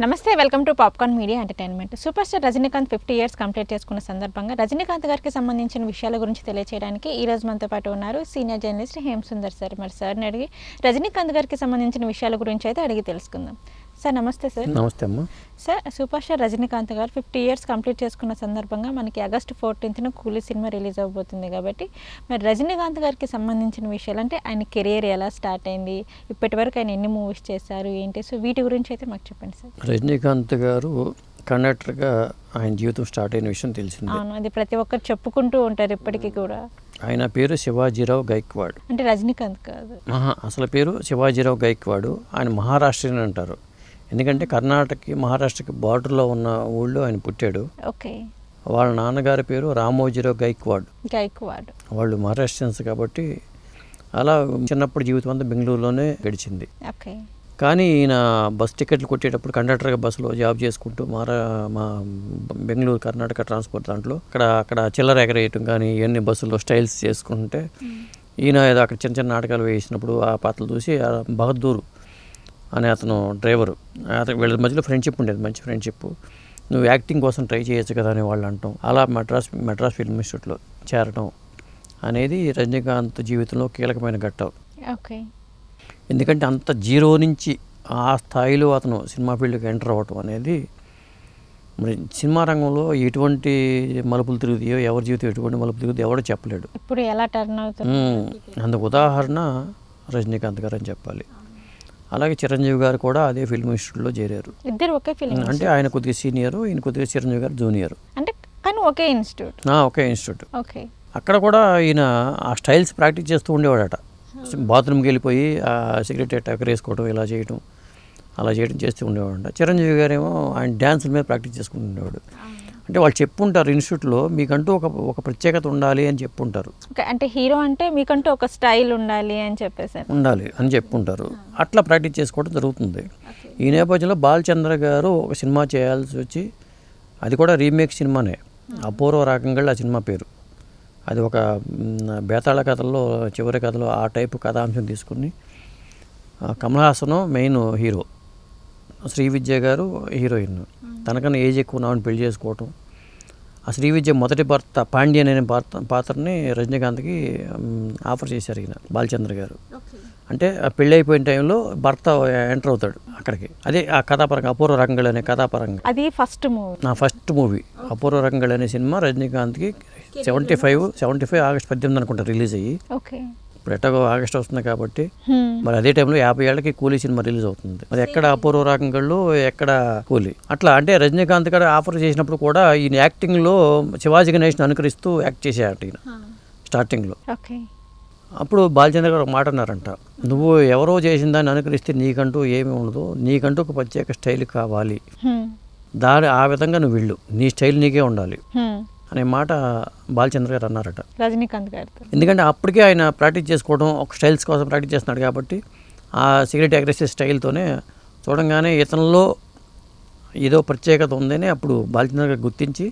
నమస్తే, welcome to popcorn media entertainment. Super star Rajinikanth 50 years complete చేసుకున్న సందర్భంగా రజనీకాంత్ గారికి సంబంధించిన విషయాల గురించి తెలియజేయడానికి ఈ రోజు మనతో పాటు ఉన్నారు senior journalist Hem Sundar sir. మరి సార్ని అడిగి రజనీకాంత్ గారికి సంబంధించిన విషయాల గురించి అయితే అడిగి తెలుసుకుందాం. సార్ నమస్తే. సార్ నమస్తే అమ్మా. సార్, సూపర్ స్టార్ రజనీకాంత్ గారు 50 ఇయర్స్ కంప్లీట్ చేసుకున్న సందర్భంగా మనకి ఆగస్టు 14న కూలీ సినిమా రిలీజ్ అవబోతుంది కాబట్టి మరి రజనీకాంత్ గారికి సంబంధించిన విషయాలు అంటే ఆయన కెరియర్ ఎలా స్టార్ట్ అయింది, ఇప్పటి వరకు ఆయన ఎన్ని మూవీస్ చేశారు ఏంటి, సో వీటి గురించి అయితే మాకు చెప్పండి సార్. రజనీకాంత్ గారు కండక్టర్గా ఆయన జీవితం స్టార్ట్ అయిన విషయం తెలిసింది. అవును, అది ప్రతి ఒక్కరు చెప్పుకుంటూ ఉంటారు ఇప్పటికీ కూడా. ఆయన పేరు శివాజీరావు గైక్వాడ్. అంటే రజనీకాంత్ కాదు, అసలు పేరు శివాజీరావు గైక్వాడ్. ఆయన మహారాష్ట్రని అంటారు, ఎందుకంటే కర్ణాటకకి మహారాష్ట్రకి బార్డర్లో ఉన్న ఊళ్ళో ఆయన పుట్టాడు. ఓకే. వాళ్ళ నాన్నగారి పేరు రామోజీరావు గైక్వాడ్. వాళ్ళు మహారాష్ట్రియన్స్ కాబట్టి అలా చిన్నప్పుడు జీవితం అంతా బెంగళూరులోనే గడిచింది. ఓకే. కానీ ఈయన బస్ టికెట్లు కొట్టేటప్పుడు కండక్టర్గా బస్సులో జాబ్ చేసుకుంటూ మా బెంగళూరు కర్ణాటక ట్రాన్స్పోర్ట్ దాంట్లో అక్కడ చిల్లర ఎగరేయటం కానీ ఇవన్నీ బస్సుల్లో స్టైల్స్ చేసుకుంటే ఈయన ఏదో అక్కడ చిన్న చిన్న నాటకాలు వేసినప్పుడు ఆ పాత్రలు చూసి బహదూర్ అనే అతను డ్రైవరు, వీళ్ళ మధ్యలో ఫ్రెండ్షిప్ ఉండేది, మంచి ఫ్రెండ్షిప్. నువ్వు యాక్టింగ్ కోసం ట్రై చేయొచ్చు కదా అని వాళ్ళు అంటాం. అలా మెడ్రాస్ ఫిల్మ్ ఇన్స్టిట్యూట్లో చేరటం అనేది రజనీకాంత్ జీవితంలో కీలకమైన ఘట్టం. ఓకే. ఎందుకంటే అంత జీరో నుంచి ఆ స్థాయిలో అతను సినిమా ఫీల్డ్కి ఎంటర్ అవ్వటం అనేది, మరి సినిమా రంగంలో ఎటువంటి మలుపులు తిరుగుతాయో, ఎవరి జీవితం ఎటువంటి మలుపులు తిరుగుతాయో ఎవడో చెప్పలేడు. ఇప్పుడు ఎలా టర్న్ అవుతుంది అందుకు ఉదాహరణ రజనీకాంత్ గారు అని చెప్పాలి. అలాగే చిరంజీవి గారు కూడా అదే ఫిల్మ్ ఇన్స్టిట్యూట్లో చేరారు. ఇద్దరు ఒకే ఫిల్మ్, అంటే ఆయన కొద్దిగా సీనియర్, ఈయన కొద్దిగా చిరంజీవి గారు జూనియర్. అంటే కానీ ఒకే ఇన్స్టిట్యూట్. ఒకే ఇన్స్టిట్యూట్. ఓకే. అక్కడ కూడా ఈయన ఆ స్టైల్స్ ప్రాక్టీస్ చేస్తూ ఉండేవాడట. బాత్రూమ్కి వెళ్ళిపోయి ఆ సిగరెట్ ఎగరేసుకోవడం, ఇలా చేయడం, అలా చేయడం చేస్తూ ఉండేవాడంట. చిరంజీవి గారేమో ఆయన డ్యాన్సుల మీద ప్రాక్టీస్ చేసుకుంటూ ఉండేవాడు. అంటే వాళ్ళు చెప్పుంటారు ఇన్స్టిట్యూట్లో మీకంటూ ఒక ప్రత్యేకత ఉండాలి అని చెప్పుంటారు. అంటే హీరో అంటే మీకంటూ ఒక స్టైల్ ఉండాలి అని చెప్పేసి ఉండాలి అని చెప్పుంటారు. అట్లా ప్రాక్టీస్ చేసుకోవడం జరుగుతుంది. ఈ నేపథ్యంలో బాలచంద్ర గారు ఒక సినిమా చేయాల్సి వచ్చి, అది కూడా రీమేక్ సినిమానే, అపూర్వ రాగంగళ్ ఆ సినిమా పేరు. అది ఒక బేతాళ కథల్లో చివరి కథలో ఆ టైపు కథాంశం తీసుకుని కమల్ హాసన్ మెయిన్ హీరో, శ్రీవిద్య గారు హీరోయిన్. తనకన్నా ఏజ్ ఎక్కువ ఆవిడని పెళ్లి చేసుకోవటం, ఆ శ్రీవిద్య మొదటి భర్త పాండ్యన్ అనే పాత్రని రజనీకాంత్కి ఆఫర్ చేశారు ఈయన బాలచంద్ర గారు. అంటే ఆ పెళ్ళి అయిపోయిన టైంలో భర్త ఎంటర్ అవుతాడు అక్కడికి. అదే ఆ కథాపరంగా అపూర్వ రంగళ్ అనే కథాపరంగా అది ఫస్ట్ మూవీ అపూర్వ రంగళ్ అనే సినిమా రజనీకాంత్కి 75 ఆగస్టు 18 అనుకుంటా రిలీజ్ అయ్యి. ఇప్పుడు ఎట్టగో ఆగస్ట్ వస్తుంది కాబట్టి మరి అదే టైంలో 50 ఏళ్ళకి కూలీ సినిమా రిలీజ్ అవుతుంది. మరి ఎక్కడ అపూర్వ రాగంగళ్ళు, ఎక్కడ కూలీ, అట్లా. అంటే రజనీకాంత్ గారు ఆఫర్ చేసినప్పుడు కూడా ఈయన యాక్టింగ్లో శివాజీ గణేష్ని అనుకరిస్తూ యాక్ట్ చేసేట ఈయన స్టార్టింగ్లో. అప్పుడు బాలచంద్ర గారు ఒక మాట అన్నారంట, నువ్వు ఎవరో చేసిన దాన్ని అనుకరిస్తే నీకంటూ ఏమీ ఉండదు, నీకంటూ ఒక ప్రత్యేక స్టైల్ కావాలి, ఆ విధంగా నువ్వు వెళ్ళు, నీ స్టైల్ నీకే ఉండాలి అనే మాట బాలచంద్ర గారు అన్నారట రజనీకాంత్ గారితో. ఎందుకంటే అప్పటికే ఆయన ప్రాక్టీస్ చేసుకోవడం, ఒక స్టైల్స్ కోసం ప్రాక్టీస్ చేస్తున్నాడు కాబట్టి ఆ సిగరెట్ అగ్రెసివ్ స్టైల్తోనే చూడంగానే ఇతనిలో ఏదో ప్రత్యేకత ఉందని అప్పుడు బాలచంద్ర గారు గుర్తించి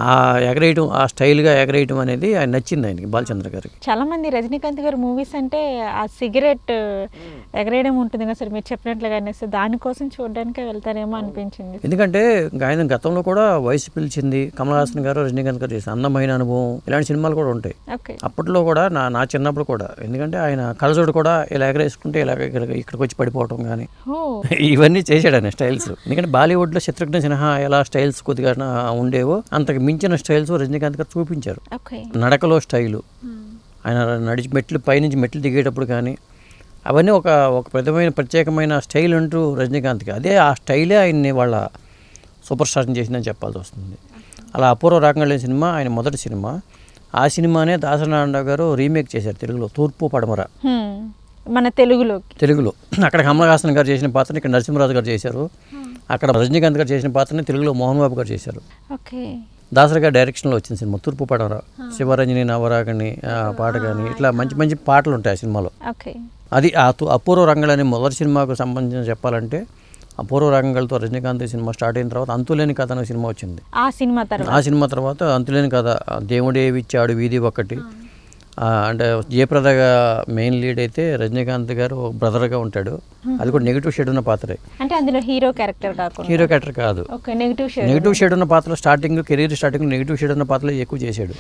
ఆ ఎగరేయటం, ఆ స్టైల్గా ఎగరేయటం అనేది ఆయన నచ్చింది ఆయనకి, బాలచంద్ర గారికి. చాలా మంది రజనీకాంత్ గారు మూవీస్ అంటే ఆ సిగరెట్ ఎగరేయడం ఉంటుంది కదా సార్, మీరు చెప్పినట్లుగానే, సో దానికోసం చూడడానికే వెళ్తారేమో అనిపించింది. ఎందుకంటే ఆయన గతంలో కూడా వయసు పిలిచింది, కమల్ హాసన్ గారు రజనీకాంత్ గారు చేసిన అందమైన అనుభవం, ఇలాంటి సినిమాలు కూడా ఉంటాయి అప్పట్లో కూడా. నా చిన్నప్పుడు కూడా, ఎందుకంటే ఆయన కలజోడు కూడా ఇలా ఎగరేసుకుంటే ఇలా ఇక్కడికి వచ్చి పడిపోవటం కానీ ఇవన్నీ చేశాడు ఆయన స్టైల్స్. ఎందుకంటే బాలీవుడ్లో శత్రుఘ్న సిన్హా ఎలా స్టైల్స్ కొద్దిగా ఉండేవో అంతకు మించిన స్టైల్స్ రజనీకాంత్ గారు చూపించారు. నడకలో స్టైలు, ఆయన పైనుంచి మెట్లు దిగేటప్పుడు కానీ అవన్నీ ఒక ప్రత్యేకమైన స్టైల్ అంటూ రజనీకాంత్కి. అదే ఆ స్టైలే ఆయన్ని వాళ్ళ సూపర్ స్టార్ని చేసిందని చెప్పాల్సి వస్తుంది. అలా అపూర్వ రాగంగళ్ సినిమా ఆయన మొదటి సినిమా. ఆ సినిమానే దాసనారాయణ గారు రీమేక్ చేశారు తెలుగులో, తూర్పు పడమర, మన తెలుగులో. అక్కడ కమల్ హాసన్ గారు చేసిన పాత్రని ఇక్కడ నరసింహరాజు గారు చేశారు. అక్కడ రజనీకాంత్ గారు చేసిన పాత్రని తెలుగులో మోహన్ బాబు గారు చేశారు. దాసరి గారి డైరెక్షన్లో వచ్చిన సినిమా తూర్పు పడమర. శివరంజని, నవరాగని పాట కానీ ఇట్లా మంచి మంచి పాటలు ఉంటాయి ఆ సినిమాలో. అది అపూర్వ రంగళ్ అనే మొదటి సినిమాకు సంబంధించిన చెప్పాలంటే, అపూర్వ రంగళ్తో రజనీకాంత్ సినిమా స్టార్ట్ అయిన తర్వాత అంతులేని కథ అనే సినిమా వచ్చింది. ఆ సినిమా తర్వాత అంతులేని కథ, దేవుడేవిచ్చాడు వీధి ఒకటి, అంటే జయప్రదగా మెయిన్ లీడ్ అయితే రజనీకాంత్ గారు ఒక బ్రదర్గా ఉంటాడు. అది కూడా నెగిటివ్ షేడ్ ఉన్న పాత్రే. అంటే అందులో హీరో క్యారెక్టర్ కాకుండా హీరో క్యారెక్టర్ కాదు, నెగిటివ్ షేడ్ ఉన్న పాత్రలో కెరీర్ స్టార్టింగ్ నెగిటివ్ షేడ్ ఉన్న పాత్రలో ఎక్కువ చేశాడు.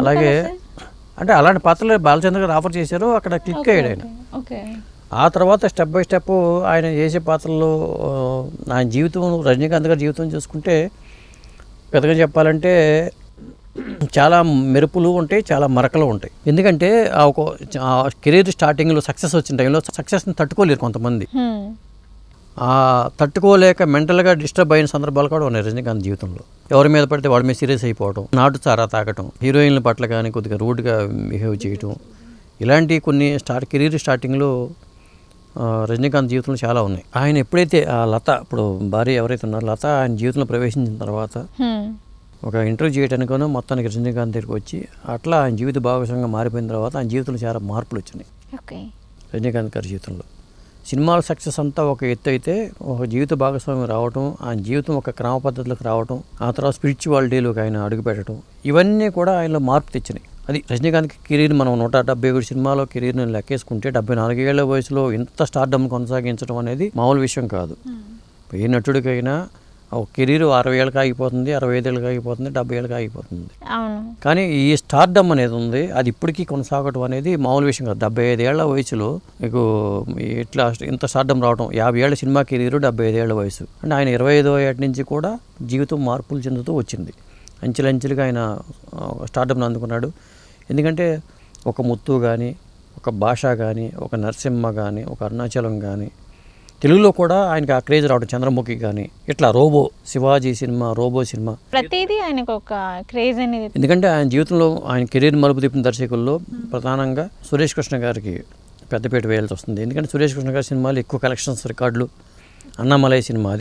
అలాగే అంటే అలాంటి పాత్రలు బాలచంద్ర గారు ఆఫర్ చేశారు, అక్కడ క్లిక్ అయ్యాడు ఆయన. ఆ తర్వాత స్టెప్ బై స్టెప్ ఆయన చేసే పాత్రల్లో ఆయన జీవితం, రజనీకాంత్ గారి జీవితం చూసుకుంటే పెద్దగా చెప్పాలంటే చాలా మెరుపులు ఉంటాయి, చాలా మరకలు ఉంటాయి. ఎందుకంటే ఒక కెరీర్ స్టార్టింగ్లో సక్సెస్ వచ్చిన టైంలో సక్సెస్ని తట్టుకోలేరు కొంతమంది. తట్టుకోలేక మెంటల్గా డిస్టర్బ్ అయిన సందర్భాలు కూడా ఉన్నాయి రజనీకాంత్ జీవితంలో. ఎవరి మీద పడితే వాడి మీద సీరియస్ అయిపోవడం, నాటు చారా తాగటం, హీరోయిన్ల పట్ల కానీ కొద్దిగా రూడ్గా బిహేవ్ చేయటం, ఇలాంటి కొన్ని కెరీర్ స్టార్టింగ్లో రజనీకాంత్ జీవితంలో చాలా ఉన్నాయి. ఆయన ఎప్పుడైతే ఆ లత, ఇప్పుడు భార్య ఎవరైతే ఉన్నారో లత ఆయన జీవితంలో ప్రవేశించిన తర్వాత ఒక ఇంటర్వ్యూ చేయడానికనో మొత్తానికి రజనీకాంత్ దగ్గరికి వచ్చి అట్లా ఆయన జీవిత భాగస్వామ్యంగా మారిపోయిన తర్వాత ఆయన జీవితంలో చాలా మార్పులు వచ్చినాయి. రజనీకాంత్ గారి జీవితంలో సినిమాల సక్సెస్ అంతా ఒక ఎత్తు అయితే, ఒక జీవిత భాగస్వామ్యం రావటం, ఆయన జీవితం ఒక క్రమ పద్ధతిలోకి రావటం, ఆ తర్వాత స్పిరిచువాలిటీలోకి ఆయన అడుగుపెట్టడం, ఇవన్నీ కూడా ఆయనలో మార్పు తెచ్చినాయి. అది రజనీకాంత్ కెరీర్ మనం 177 సినిమాలో కెరీర్ని లెక్కేసుకుంటే 74 ఏళ్ల వయసులో ఇంత స్టార్డమ్ కొనసాగించడం అనేది మామూలు విషయం కాదు. ఏ నటుడికైనా ఒక కెరీర్ 60 ఏళ్ళకి ఆగిపోతుంది, 65 ఏళ్ళకి ఆగిపోతుంది, 70 ఏళ్ళకి ఆగిపోతుంది. కానీ ఈ స్టార్డమ్ అనేది ఉంది, అది ఇప్పటికీ కొనసాగటం అనేది మామూలు విషయం కాదు. 75 ఏళ్ల వయసులో మీకు ఇట్లా ఇంత స్టార్డమ్ రావడం, 50 ఏళ్ళ సినిమా కెరీరు, 75 ఏళ్ల వయసు అంటే ఆయన 25వ ఏట నుంచి కూడా జీవితం మార్పులు చెందుతూ వచ్చింది. అంచెలంచెలుగా ఆయన స్టార్డమ్ని అందుకున్నాడు. ఎందుకంటే ఒక ముత్తు కానీ, ఒక భాష కానీ, ఒక నరసింహ కానీ, ఒక అరుణాచలం కానీ, తెలుగులో కూడా ఆయనకి ఆ క్రేజ్ రావడం, చంద్రముఖి కానీ, ఇట్లా Robo, Sivaji cinema, Robo cinema, ప్రతిదీ ఆయనకు ఒక క్రేజ్ అనేది. ఎందుకంటే ఆయన జీవితంలో ఆయన కెరీర్ మలుపు తిప్పిన దర్శకుల్లో ప్రధానంగా సురేష్ కృష్ణ గారికి పెద్దపీట వేయాల్సి వస్తుంది. ఎందుకంటే సురేష్ కృష్ణ గారి సినిమాలు ఎక్కువ కలెక్షన్స్ రికార్డులు. అన్నామలై సినిమా,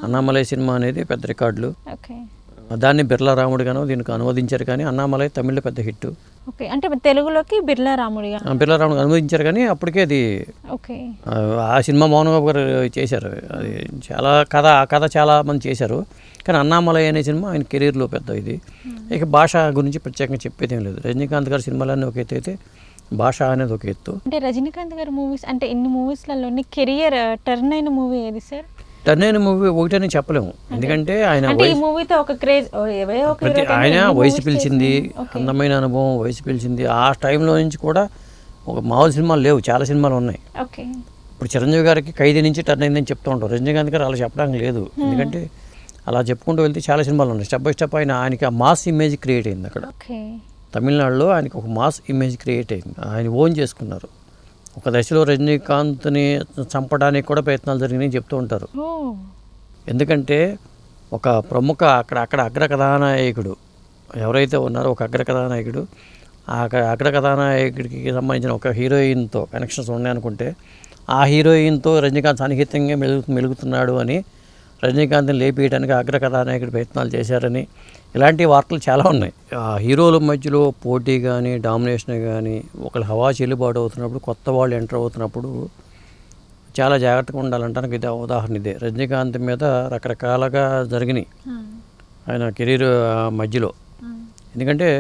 అన్నామలై సినిమా అనేది పెద్ద రికార్డులు. దాన్ని బిర్లా రాముడిగానో దీనికి అనువదించారు, కానీ అన్నామలై తమిళ్లో పెద్ద హిట్. అంటే తెలుగులోకి బిర్లా రాముడిగా అనువదించారు, కానీ అప్పటికే అది ఆ సినిమా మోహన్ బాబు గారు చేశారు. అది చాలా ఆ కథ చాలా మంది చేశారు. కానీ అన్నామలై అనే సినిమా ఆయన కెరీర్లో పెద్ద ఇది. ఇక భాష గురించి ప్రత్యేకంగా చెప్పేది ఏం లేదు. రజనీకాంత్ గారి సినిమాలన్నీ ఒక ఎత్తు అయితే భాష అనేది ఒక ఎత్తు. అంటే రజనీకాంత్ గారి మూవీస్ అంటే ఇన్ని మూవీస్లలో కెరియర్ టర్న్ అయిన మూవీ ఏది సార్? టర్న్ అయిన మూవీ ఒకటని చెప్పలేము, ఎందుకంటే ఆయన వయసు పిలిచింది, అందమైన అనుభవం, వయసు పిలిచింది. ఆ టైంలో నుంచి కూడా ఒక మామూలు సినిమాలు లేవు, చాలా సినిమాలు ఉన్నాయి. ఇప్పుడు చిరంజీవి గారికి ఖైదీ నుంచి టర్న్ అయిందని చెప్తూ ఉంటాం. రజనీకాంత్ గారు అలా చెప్పడానికి లేదు, ఎందుకంటే అలా చెప్పుకుంటూ వెళ్తే చాలా సినిమాలు ఉన్నాయి. స్టెప్ బై స్టెప్ ఆయనకి ఆ మాస్ ఇమేజ్ క్రియేట్ అయింది. అక్కడ తమిళనాడులో ఆయనకి ఒక మాస్ ఇమేజ్ క్రియేట్ అయింది, ఆయన ఓన్ చేసుకున్నారు. ఒక దశలో రజనీకాంత్ని చంపడానికి కూడా ప్రయత్నాలు జరిగినాయి చెప్తూ ఉంటారు. ఎందుకంటే ఒక ప్రముఖ అక్కడ అగ్ర కథానాయకుడు ఎవరైతే ఉన్నారో, ఒక అగ్ర కథానాయకుడు, ఆ అగ్ర కథానాయకుడికి సంబంధించిన ఒక హీరోయిన్తో కనెక్షన్స్ ఉన్నాయనుకుంటే, ఆ హీరోయిన్తో రజనీకాంత్ సన్నిహితంగా మెలుగుతున్నాడు అని రజనీకాంత్ని లేపేయడానికి అగ్ర కథానాయకుడు ప్రయత్నాలు చేశారని ఇలాంటి వార్తలు చాలా ఉన్నాయి. ఆ హీరోల మధ్యలో పోటీ కానీ, డామినేషన్ కానీ, ఒకళ్ళు హవా చెల్లుబాటు అవుతున్నప్పుడు, కొత్త వాళ్ళు ఎంటర్ అవుతున్నప్పుడు చాలా జాగ్రత్తగా ఉండాలంటానికి ఇది ఉదాహరణ. ఇదే రజనీకాంత్ మీద రకరకాలుగా జరిగినాయి ఆయన కెరీర్ మధ్యలో. ఎందుకంటే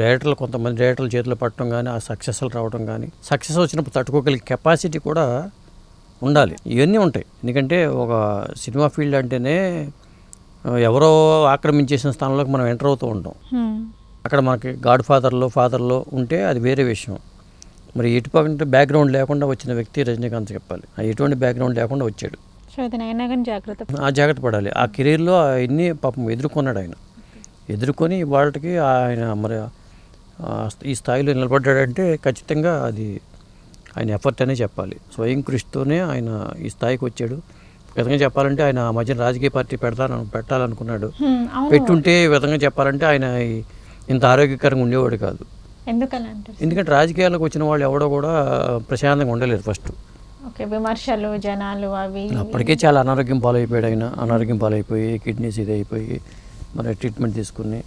డైరెక్టర్లు, కొంతమంది డైరెక్టర్ల చేతిలో పట్టడం కానీ, ఆ సక్సెస్లు రావడం కానీ, సక్సెస్ వచ్చినప్పుడు తట్టుకోగలిగే కెపాసిటీ కూడా ఉండాలి. ఇవన్నీ ఉంటాయి. ఎందుకంటే ఒక సినిమా ఫీల్డ్ అంటేనే ఎవరో ఆక్రమించేసిన స్థానంలోకి మనం ఎంటర్ అవుతూ ఉంటాం. అక్కడ మనకి గాడ్ ఫాదర్లో ఉంటే అది వేరే విషయం. మరి ఎటువంటి బ్యాక్గ్రౌండ్ లేకుండా వచ్చిన వ్యక్తి రజనీకాంత్ చెప్పాలి. ఎటువంటి బ్యాక్గ్రౌండ్ లేకుండా వచ్చాడు. జాగ్రత్త పడాలి. ఆ కెరీర్లో అన్నీ పాపం ఎదుర్కొన్నాడు. ఆయన ఎదుర్కొని వాళ్ళకి ఆయన మరి ఈ స్థాయిలో నిలబడ్డాడంటే ఖచ్చితంగా అది ఆయన ఎఫర్ట్ అనే చెప్పాలి. స్వయం కృషితోనే ఆయన ఈ స్థాయికి వచ్చాడు. విధంగా చెప్పాలంటే ఆయన ఆ మధ్యన రాజకీయ పార్టీ పెట్టాలనుకున్నాడు. పెట్టుంటే విధంగా చెప్పాలంటే ఆయన ఇంత ఆరోగ్యకరంగా ఉండేవాడు కాదు. ఎందుకంటే రాజకీయాలకు వచ్చిన వాళ్ళు ఎవడో కూడా ప్రశాంతంగా ఉండలేరు. ఫస్ట్ విమర్శలు, జనాలు, అవి అప్పటికే చాలా అనారోగ్యం పాలైపోయాడు. ఆయన అనారోగ్యం పాలైపోయి కిడ్నీస్ ఇది అయిపోయి మరి ట్రీట్మెంట్ తీసుకుని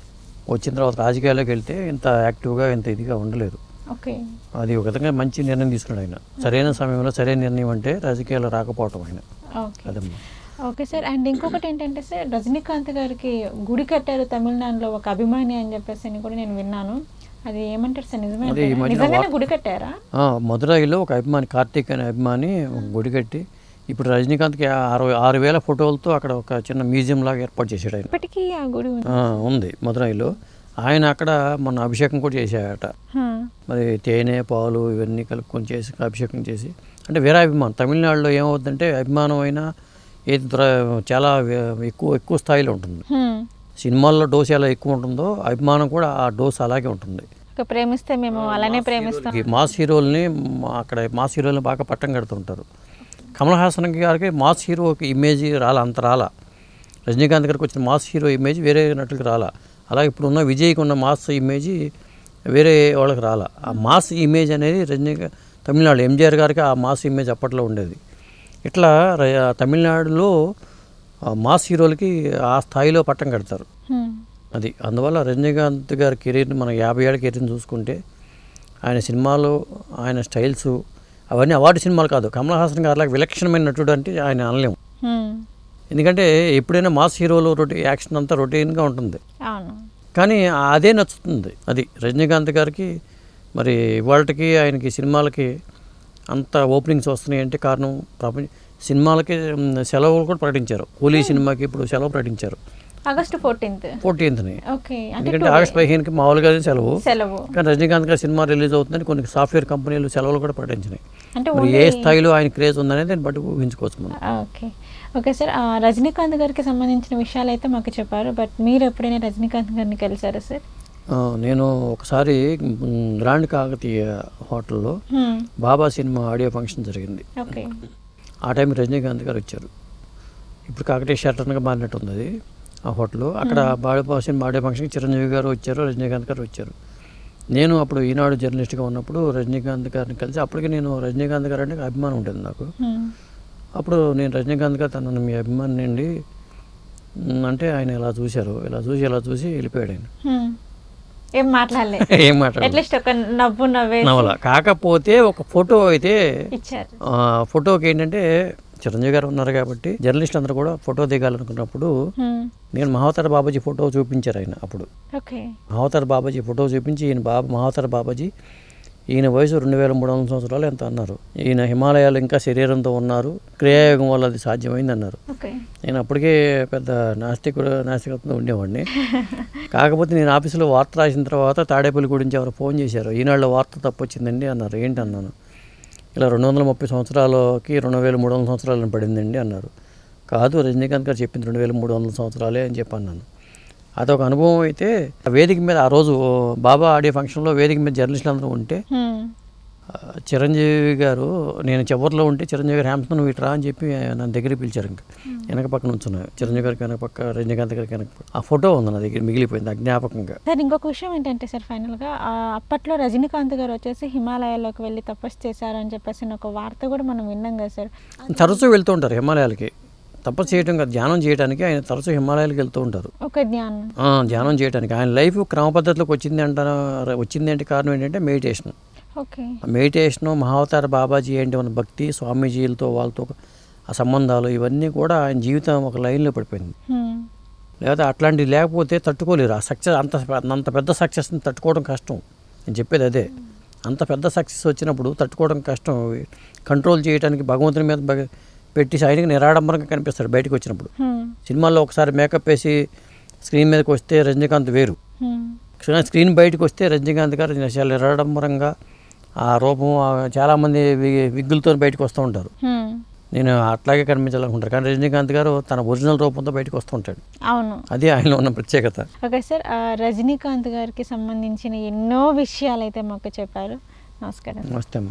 వచ్చిన తర్వాత రాజకీయాల్లోకి వెళ్తే ఇంత యాక్టివ్గా ఇంత ఇదిగా ఉండలేరు. అది ఒక విధంగా మంచి నిర్ణయం తీసుకున్నాడు ఆయన. సరైన సమయంలో సరైన నిర్ణయం అంటే రాజకీయాలు రాకపోవటం ఆయన. అదమ్మా. Okay sir. అండ్ ఇంకొకటి ఏంటంటే సార్, రజనీకాంత్ గారికి గుడి కట్టారు తమిళనాడులో ఒక అభిమాని అని చెప్పేసి అని కూడా నేను విన్నాను. అది ఏమంటారు సార్, నిజమే అది ఈ మధ్యన నిజంగానే గుడి కట్టారా? మదురైలో ఒక అభిమాని, కార్తీక్ అనే అభిమాని ఒక గుడి కట్టి ఇప్పుడు రజనీకాంత్కి 6,000 ఫోటోలతో అక్కడ ఒక చిన్న మ్యూజియం లాగా ఏర్పాటు చేశాడు ఆయన. ఇప్పటికీ ఆ గుడి ఉంది మదురైలో. ఆయన అక్కడ మొన్న అభిషేకం కూడా చేశాడట. మరి తేనె పాలు ఇవన్నీ కలుపుకొని చేసి అభిషేకం చేసి, అంటే వేరే అభిమానం. తమిళనాడులో ఏమవుతుందంటే అభిమానం అయినా ఏది చాలా ఎక్కువ స్థాయిలో ఉంటుంది. సినిమాల్లో డోస్ ఎలా ఎక్కువ ఉంటుందో అభిమానం కూడా ఆ డోస్ అలాగే ఉంటుంది. ప్రేమిస్తే మేము అలానే ప్రేమిస్తాం. మాస్ హీరోల్ని అక్కడ మాస్ హీరోల్ని బాగా పట్టం కడుతుంటారు. కమల్ హాసన్ గారికి మాస్ హీరోకి ఇమేజ్ అంత రాలా. రజనీకాంత్ గారికి వచ్చిన మాస్ హీరో ఇమేజ్ వేరే నటులకు రాలా. అలాగే ఇప్పుడు ఉన్న విజయ్కి ఉన్న మాస్ ఇమేజ్ వేరే వాళ్ళకి రాలా. ఆ మాస్ ఇమేజ్ అనేది తమిళనాడు ఎంజీఆర్ గారికి ఆ మాస్ ఇమేజ్ అప్పట్లో ఉండేది. ఇట్లా తమిళనాడులో మాస్ హీరోలకి ఆ స్థాయిలో పట్టం కడతారు. అది అందువల్ల రజనీకాంత్ గారి కెరీర్ని మనం 50 ఏళ్ళ కెరీర్ని చూసుకుంటే ఆయన సినిమాలు, ఆయన స్టైల్స్ అవన్నీ అవార్డు సినిమాలు కాదు. కమల్ హాసన్ గారిలాగా విలక్షణమైన నటుడు అంటే ఆయన అనలేము. ఎందుకంటే ఎప్పుడైనా మాస్ హీరోలు యాక్షన్ అంతా రొటీన్గా ఉంటుంది, కానీ అదే నచ్చుతుంది. అది రజనీకాంత్ గారికి మరి ఇవాళకి ఆయనకి సినిమాలకి అంత ఓపెనింగ్స్ వస్తున్నాయి అంటే కారణం సినిమాలకి సెలవులు కూడా ప్రకటించారు. కూలీ సినిమాకి ఇప్పుడు సెలవు ప్రకటించారు ఆగస్టు 14ని. ఎందుకంటే ఆగస్టు 15కి మామూలుగా సెలవు, కానీ రజనీకాంత్ గారి సినిమా రిలీజ్ అవుతుందని కొన్ని సాఫ్ట్వేర్ కంపెనీలు సెలవులు కూడా ప్రకటించినాయి. మరి ఏ స్థాయిలో ఆయన క్రేజ్ ఉందనేది దాన్ని బట్టి ఊహించుకోవచ్చు మనం. ఓకే సార్, రజనీకాంత్ గారికి సంబంధించిన విషయాలు అయితే మాకు చెప్పారు, బట్ మీరు ఎప్పుడైనా రజనీకాంత్ గారిని కలిసారా సార్? నేను ఒకసారి గ్రాండ్ కాకతీయ హోటల్లో బాబా సినిమా ఆడియో ఫంక్షన్ జరిగింది. ఆ టైం రజనీకాంత్ గారు వచ్చారు. ఇప్పుడు కాకతీయ షట్టర్గా మారినట్టు ఉంది అది ఆ హోటల్. అక్కడ బాబా సినిమా ఆడియో ఫంక్షన్కి చిరంజీవి గారు వచ్చారు, రజనీకాంత్ గారు వచ్చారు. నేను అప్పుడు ఈనాడు జర్నలిస్ట్గా ఉన్నప్పుడు రజనీకాంత్ గారిని కలిసి, అప్పటికి నేను రజనీకాంత్ గారు అంటే అభిమానం ఉంటుంది నాకు. అప్పుడు నేను రజనీకాంత్ గారు తనను మీ అభిమాని అండి అంటే ఆయన ఇలా చూశారు, ఇలా చూసి వెళ్ళిపోయాడు ఆయన. ఏం మాట్లాడలేదు, నవ్వల. కాకపోతే ఒక ఫోటో అయితే ఫోటోకి ఏంటంటే చిరంజీవి గారు ఉన్నారు కాబట్టి జర్నలిస్ట్ అందరూ కూడా ఫోటో దిగాలనుకున్నప్పుడు నేను మహావతార్ బాబాజీ ఫోటో చూపించారు ఆయన. అప్పుడు మహావతార్ బాబాజీ ఫోటో చూపించి ఈయన మహావతార్ బాబాజీ, ఈయన వయసు 2300 సంవత్సరాలు ఎంత అన్నారు. ఈయన హిమాలయాలు ఇంకా శరీరంతో ఉన్నారు, క్రియాయోగం వల్ల అది సాధ్యమైంది అన్నారు. నేను అప్పటికే పెద్ద నాస్తికత్వంతో ఉండేవాడిని. కాకపోతే నేను ఆఫీసులో వార్త రాసిన తర్వాత తాడేపల్లి గురించి ఎవరు ఫోన్ చేశారు, ఈనాడులో వార్త తప్పు వచ్చిందండి అన్నారు. ఏంటి అన్నాను, ఇలా 230 సంవత్సరాలకి 2300 సంవత్సరాలను పడిందండి అన్నారు. కాదు, రజనీకాంత్ గారు చెప్పింది 2300 సంవత్సరాలే అని చెప్పి అన్నాను. అదొక అనుభవం. అయితే వేదిక మీద ఆ రోజు బాబా ఆడియో ఫంక్షన్లో వేదిక మీద జర్నలిస్టులు అందరూ ఉంటే చిరంజీవి గారు, నేను చివరిలో ఉంటే చిరంజీవి గారు హ్యామ్సన్ నువ్వు ఇట్రా అని చెప్పి నన్ను దగ్గరికి పిలిచారు. ఇంకా వెనక పక్కన ఉంచున్నాను, చిరంజీవి గారికి వెనక పక్క, రజనీకాంత్ గారికి వెనక పక్క. ఆ ఫోటో ఉంది నా దగ్గర, మిగిలిపోయింది అజ్ఞాపకంగా. సార్ ఇంకొక విషయం ఏంటంటే సార్, ఫైనల్గా అప్పట్లో రజనీకాంత్ గారు వచ్చేసి హిమాలయాల్లోకి వెళ్ళి తపస్సు చేశారని చెప్పేసి ఒక వార్త కూడా మనం విన్నాం కదా సార్. తరచూ వెళ్తూ ఉంటారు హిమాలయాలకి, తపస్సు చేయడం కాదు, ధ్యానం చేయడానికి ఆయన తరచూ హిమాలయాలకు వెళ్తూ ఉంటారు. ధ్యానం చేయడానికి ఆయన లైఫ్ క్రమ పద్ధతిలోకి వచ్చింది అంటే కారణం ఏంటంటే మెడిటేషన్. మెడిటేషను, మహావతార బాబాజీ ఏంటి మన భక్తి, స్వామీజీలతో వాళ్ళతో ఆ సంబంధాలు ఇవన్నీ కూడా ఆయన జీవితం ఒక లైన్లో పడిపోయింది. లేదా అట్లాంటివి లేకపోతే తట్టుకోలేరు. ఆ సక్సెస్ అంత పెద్ద సక్సెస్ని తట్టుకోవడం కష్టం. నేను చెప్పేది అదే, అంత పెద్ద సక్సెస్ వచ్చినప్పుడు తట్టుకోవడం కష్టం. కంట్రోల్ చేయడానికి భగవంతుని మీద పెట్టి ఆయనకి నిరాడంబరంగా కనిపిస్తాడు బయటకు వచ్చినప్పుడు. సినిమాల్లో ఒకసారి మేకప్ వేసి స్క్రీన్ మీదకి వస్తే రజనీకాంత్ వేరు, స్క్రీన్ బయటకు వస్తే రజనీకాంత్ గారు చాలా నిరాడంబరంగా ఆ రూపం. చాలామంది విగ్గులతో బయటకు వస్తూ ఉంటారు, నేను అట్లాగే కనిపించాలనుకుంటారు, కానీ రజనీకాంత్ గారు తన ఒరిజినల్ రూపంతో బయటకు వస్తూ ఉంటాడు. అది ఆయనలో ఉన్న ప్రత్యేకత. ఓకే సార్, రజనీకాంత్ గారికి సంబంధించిన ఎన్నో విషయాలు అయితే మాకు చెప్పారు. నమస్కారం. నమస్తే అమ్మా.